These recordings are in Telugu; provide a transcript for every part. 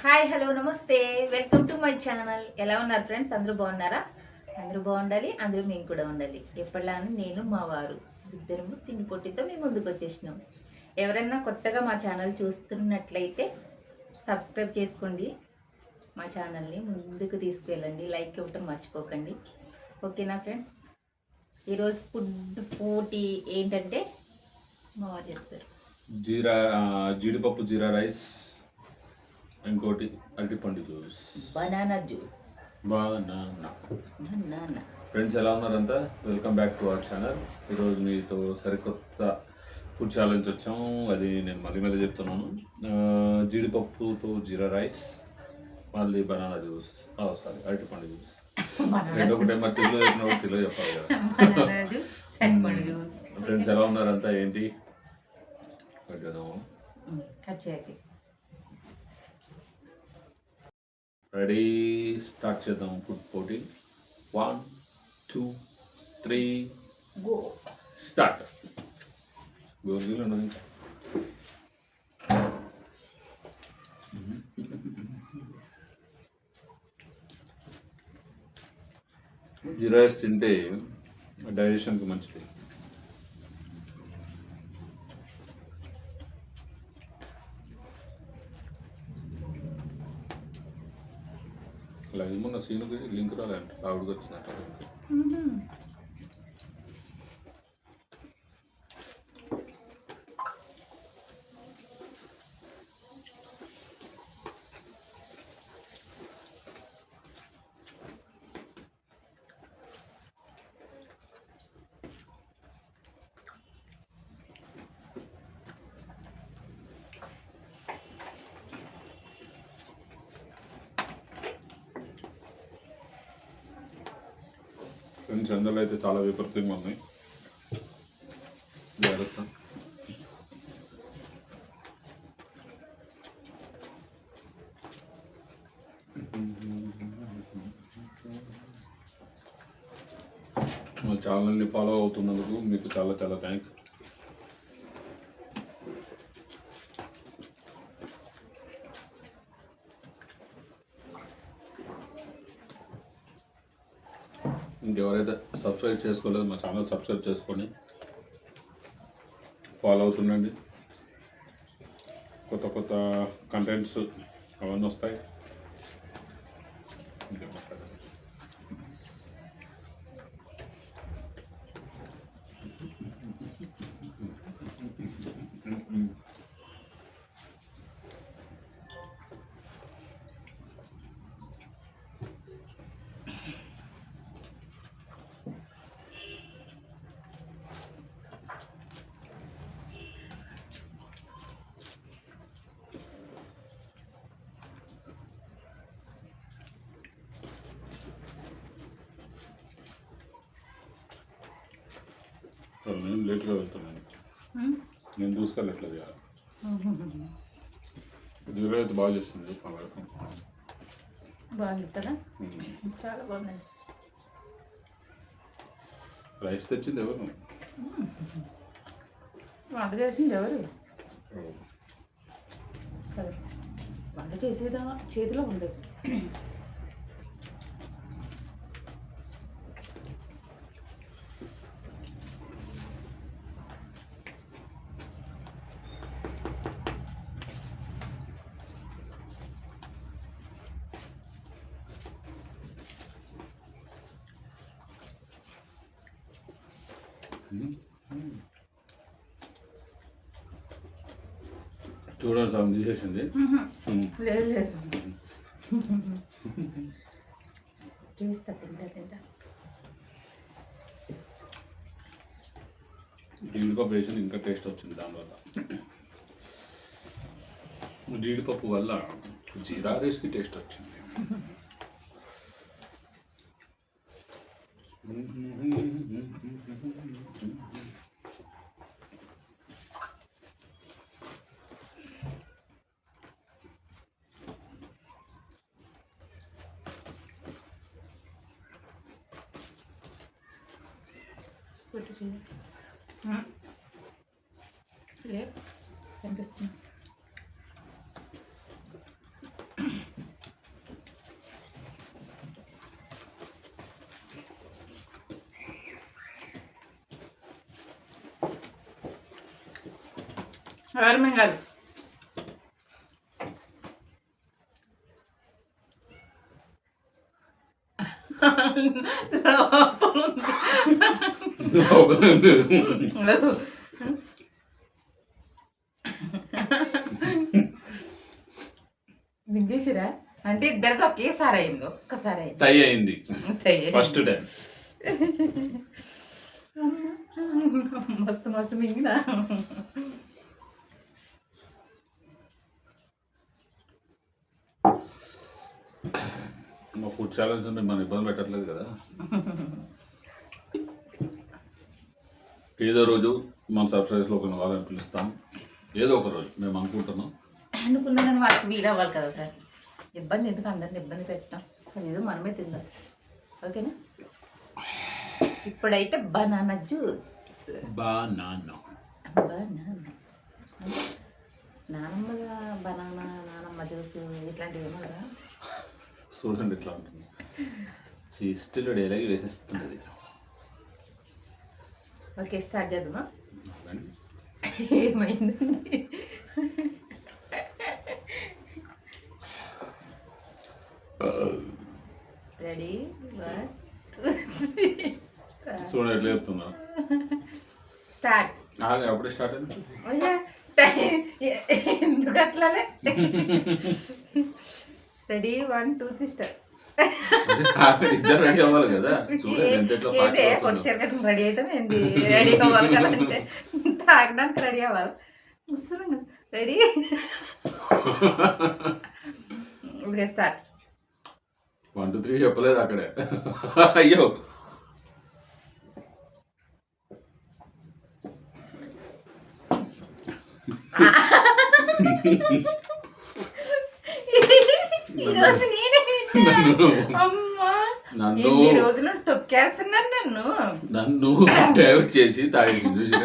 హాయ్ హలో నమస్తే వెల్కమ్ టు మై ఛానల్. ఎలా ఉన్నారు ఫ్రెండ్స్? అందరూ బాగున్నారా? అందరూ బాగుండాలి, అందరూ మేము కూడా ఉండాలి. ఎప్పటిలానే నేను మా వారు ఇద్దరము తిండి పొట్టితో మేము ముందుకు వచ్చేసినాం. ఎవరైనా కొత్తగా మా ఛానల్ చూస్తున్నట్లయితే సబ్స్క్రైబ్ చేసుకోండి, మా ఛానల్ని ముందుకు తీసుకెళ్ళండి, లైక్ ఇవ్వటం మర్చిపోకండి. ఓకేనా ఫ్రెండ్స్? ఈరోజు ఫుడ్ పోటీ ఏంటంటే మా వారు చెప్తారు. జీడిపప్పు జీరా రైస్, ఇంకోటి అరటిపండు juice, banana juice. Banana. Friends ఎలా ఉన్నారంతా? Welcome back to our channel. ఈరోజు మీతో సరికొత్త ఫుడ్ ఛాలెంజ్ వచ్చాము. అది నేను మళ్ళీ చెప్తున్నాను. జీడిపప్పుతో జీరా రైస్, మళ్ళీ బనానా జ్యూస్, సారీ అరటిపండు జ్యూస్. రెండు ఒకటే మరి తెలుగు చెప్పినప్పుడు తెలుగు చెప్పాలి కదా. ఫ్రెండ్స్ ఎలా ఉన్నారంతా? ఏంటి కట్ చేయాలి. రెడీ, స్టార్ట్ చేద్దాం ఫుడ్ పోటీ. 1 2 3 గో, స్టార్ట్. గోర్గీలు ఉండదు ఇంకా. జీరా రైస్ తింటే డైజెషన్కి మంచిది. అలా ఏమన్నా సీనుకి లింక్ రాలంటే ఆవిడకి వచ్చినట్టు. ఫ్రెండ్స్ ఎండలు అయితే చాలా విపరీతంగా ఉన్నాయి, జాగ్రత్త. మా ఛానల్ని ఫాలో అవుతున్నందుకు మీకు చాలా చాలా థ్యాంక్స్. ఇంకెవరైతే సబ్స్క్రైబ్ చేసుకోలేదు మా ఛానల్ సబ్స్క్రైబ్ చేసుకొని ఫాలో అవుతుండండి. కొత్త కొత్త కంటెంట్స్ అవన్నీ వస్తాయి. నేను లేట్గా వెళ్తున్నాను, నేను చూసుకోలేట్లేదు కదా. జీరా అయితే బాగా చేస్తుంది, బాగుంది కదా, చాలా బాగుంది. రైస్ తెచ్చింది ఎవరు? వంట చేసింది ఎవరు? వంట చేసేదా చేతిలో ఉంది. చూడండి సార్ తీసేసింది. లేదు లేదు, చూస్తా, తింటా. జీడిపప్పు వేసిన ఇంకా టేస్ట్ వచ్చింది దానివల్ల. జీడిపప్పు వల్ల జీరా రైస్కి టేస్ట్ వచ్చింది. లేదు కనిపిస్తుంది. ఎవరు కాదు. విఘ్నేశ్వరా అంటే ఇద్దరితో ఒకేసారి అయింది, ఒక్కసారి అయింది. టై అయింది ఫస్ట్ టైం. మస్తు మస్తు మింగినా. మా ఫుడ్ ఛాలెంజ్ ఉంటే మనం ఇబ్బంది పెట్టట్లేదు కదా. ఏదో రోజు మన సర్ప్రైజ్లో ఒక వాళ్ళని పిలుస్తాం. ఏదో ఒక రోజు మేము అనుకుంటున్నాం. అనుకున్నా కానీ వాళ్ళకి వీలు అవ్వాలి కదా సార్. ఇబ్బంది ఎందుకు, అందరిని ఇబ్బంది పెట్టాం. ఏదో మనమే తిందాం, ఓకేనా. ఇప్పుడైతే బనానా జ్యూస్. బనానా అంటే నానమ్మ బనానా, నానమ్మ జ్యూస్ ఇట్లాంటివి ఏమో కదా. చూడండి ఇట్లా ఉంటుంది. ఇష్టలు డైలాగ్ వేసేస్తున్నది. ఓకే, స్టార్ట్ చేద్దామా. ఏమైందండి? రెడీ, చూడండి ఎట్లా చెప్తున్నా. స్టార్ట్. అప్పుడే స్టార్ట్ అయింది. ఎందుకు అట్లానే? Ready 1 2 3 start. ఇద్దరు రెడీ అవ్వాలి కదా. చూడండి పొడిచేరకట్టు రెడీ అయితే ఏంది, రెడీ అవ్వాలి కదా. అంటే తాగడానికి రెడీ అవ్వాలి. చూడండి రెడీ. Okay, start. 1 2 3 చెప్పలేదు అక్కడే. అయ్యో ఈరోజు నేనే అమ్మా, నన్ను రోజులు తొక్కేస్తున్నాను. నన్ను డైవర్ట్ చేసి తాగింది చూసిన.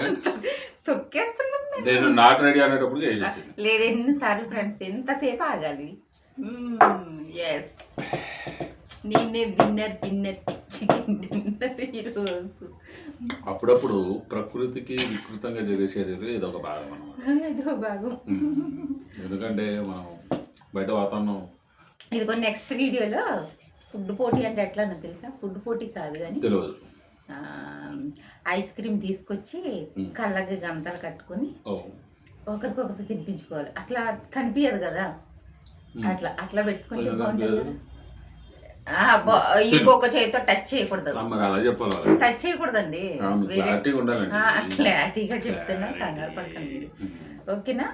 తొక్కేస్తున్నాను నేను నాట్ రెడీ అనేటప్పుడు చేసేసి. లేదు, ఎన్నిసార్లు ఫ్రెండ్స్ ఎంతసేపు ఆగాలి. ఎస్, నేనే విన్నర్ విన్నర్ చికెన్ డిన్నర్ ఈరోజు. అప్పుడప్పుడు ప్రకృతికి వికృతంగా జరిగేసేది ఇదొక భాగం అన్నమాట. ఇదో భాగం. ఎందుకంటే మనం బయట వాతావరణం. ఇదిగో నెక్స్ట్ వీడియోలో ఫుడ్ పోటీ అంటే ఎట్లా నాకు తెలుసా. ఫుడ్ పోటీ కాదు కానీ తెలియదు. ఐస్ క్రీమ్ తీసుకొచ్చి కళ్ళకి గంతలు కట్టుకొని ఒకరికొకరు తినిపించుకోవాలి. అసలు కనిపించదు కదా, అట్లా అట్లా పెట్టుకుంటే బాగుంటుంది కదా. ఇంకొక చేతితో టచ్ చేయకూడదు. టచ్ చేయకూడదండి. క్లారిటీగా చెప్తున్నా, కంగారు పడకండి మీరు, ఓకేనా.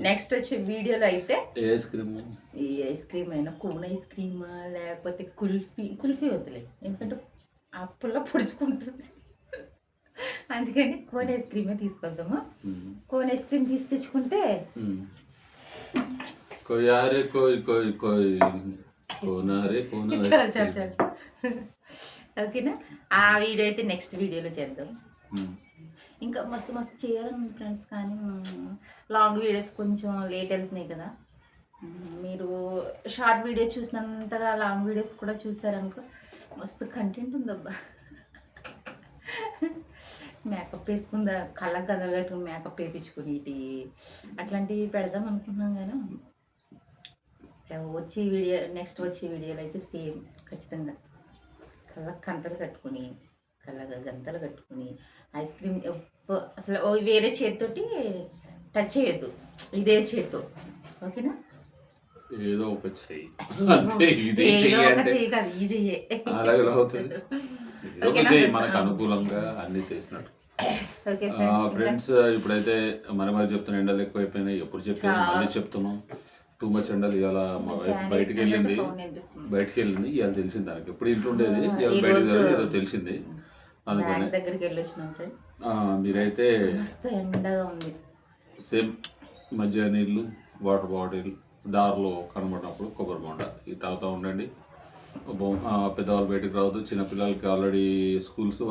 నెక్స్ట్ వచ్చే వీడియోలో అయితే ఈ ఐస్ క్రీమ్ అయినా కోన్ ఐస్ క్రీమ్ లేకపోతే కుల్ఫీ వద్దులే, ఎందుకంటే ఆ పుల్ల పొడుచుకుంటుంది. అందుకని కోన్ ఐస్ క్రీమే తీసుకొద్దాము. కోన్ ఐస్ క్రీమ్ తీసి తెచ్చుకుంటే ఓకేనా. ఆ వీడియో అయితే నెక్స్ట్ వీడియోలో చేద్దాం. ఇంకా మస్తు మస్తు చేయాలి ఫ్రెండ్స్, కానీ లాంగ్ వీడియోస్ కొంచెం లేట్ వెళ్తున్నాయి కదా. మీరు షార్ట్ వీడియో చూసినంతగా లాంగ్ వీడియోస్ కూడా చూసారనుకో, మస్తు కంటెంట్ ఉందబ్బా. మేకప్ వేసుకుందా, కళ్ళకు గదలు కట్టుకుని మేకప్ వేయించుకుని అట్లాంటివి పెడదాం అనుకున్నాం. కానీ వచ్చే వీడియో నెక్స్ట్ వచ్చే వీడియోలో అయితే సేమ్ ఖచ్చితంగా కళ్ళకు కంతలు కట్టుకుని, కళ్ళ గంతలు కట్టుకుని ఐస్ క్రీమ్ అసలు వేరే చేతితోటి టచ్ చేయొద్దు, ఇదే చేతితో, ఓకేనా. ఏదో ఒక చెయ్యి కాదు, ఈ చెయ్యే మనకు అనుకూలంగా అన్ని చేసినట్టు. ఫ్రెండ్స్ ఇప్పుడైతే మరి చెప్తున్నా, ఎండలు ఎక్కువైపోయినాయి. ఎప్పుడు చెప్పాను మళ్ళీ చెప్తున్నాం. టూ మచ్ ఎండలు. ఇవాళ మా వైఫ్ బయటికి వెళ్ళింది, ఇవాళ తెలిసింది దానికి. ఎప్పుడు ఇంట్లో ఉండేది, ఇవాళ బయటకు ఏదో తెలిసింది. అందుకని మీరైతే సేమ్ మధ్య నీళ్ళు, వాటర్ బాటిల్ దారిలో కనబడినప్పుడు కొబ్బరి బొండ ఇది తాగుతూ ఉండండి. పెద్దవాళ్ళు బయటకు రావద్దు. చిన్నపిల్లలకి ఆల్రెడీ స్కూల్స్,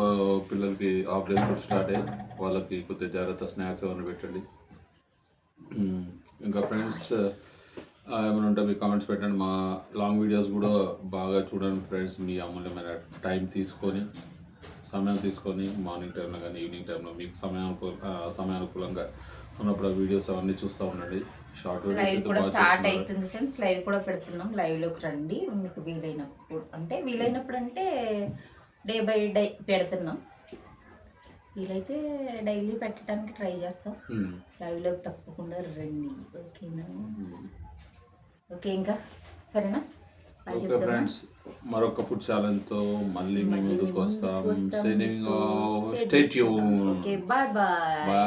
పిల్లలకి హాఫ్ డేస్ కూడా స్టార్ట్ అయ్యాయి. వాళ్ళకి కొద్దిగా జాగ్రత్త స్నాక్స్ ఏమైనా పెట్టండి. ఇంకా ఫ్రెండ్స్ ఏమైనా ఉంటే మీ కామెంట్స్ పెట్టండి. మా లాంగ్ వీడియోస్ కూడా బాగా చూడండి ఫ్రెండ్స్. మీ అమూల్యమైన సమయం తీసుకొని మార్నింగ్ టైంలో కానీ ఈవినింగ్ టైంలో మీకు సమయానుకూలంగా ఉన్నప్పుడు ఆ వీడియోస్ అవన్నీ చూస్తూ ఉండండి. షార్ట్ వీడియోస్ లైవ్ అయితే కూడా బాగా స్టార్ట్ చేస్తున్నారు. అవుతుంది ఫ్రెండ్స్. లైవ్ కూడా పెడుతున్నాం. లైవ్లోకి రండి మీకు వీలైనప్పుడు అంటే డే బై డే పెడుతున్నాం. వీలైతే డైలీ పెట్టడానికి ట్రై చేస్తాం. లైవ్లోకి తప్పకుండా రండి, ఓకేనా? ఓకే, ఇంకా సరేనా? ఓకే ఫ్రెండ్స్, మరొక ఫుడ్ ఛాలెంజ్తో మళ్ళీ మేము ముందుకు వస్తాం. వస్తాం. Signing off. Stay stay tune. Okay, bye bye. Bye.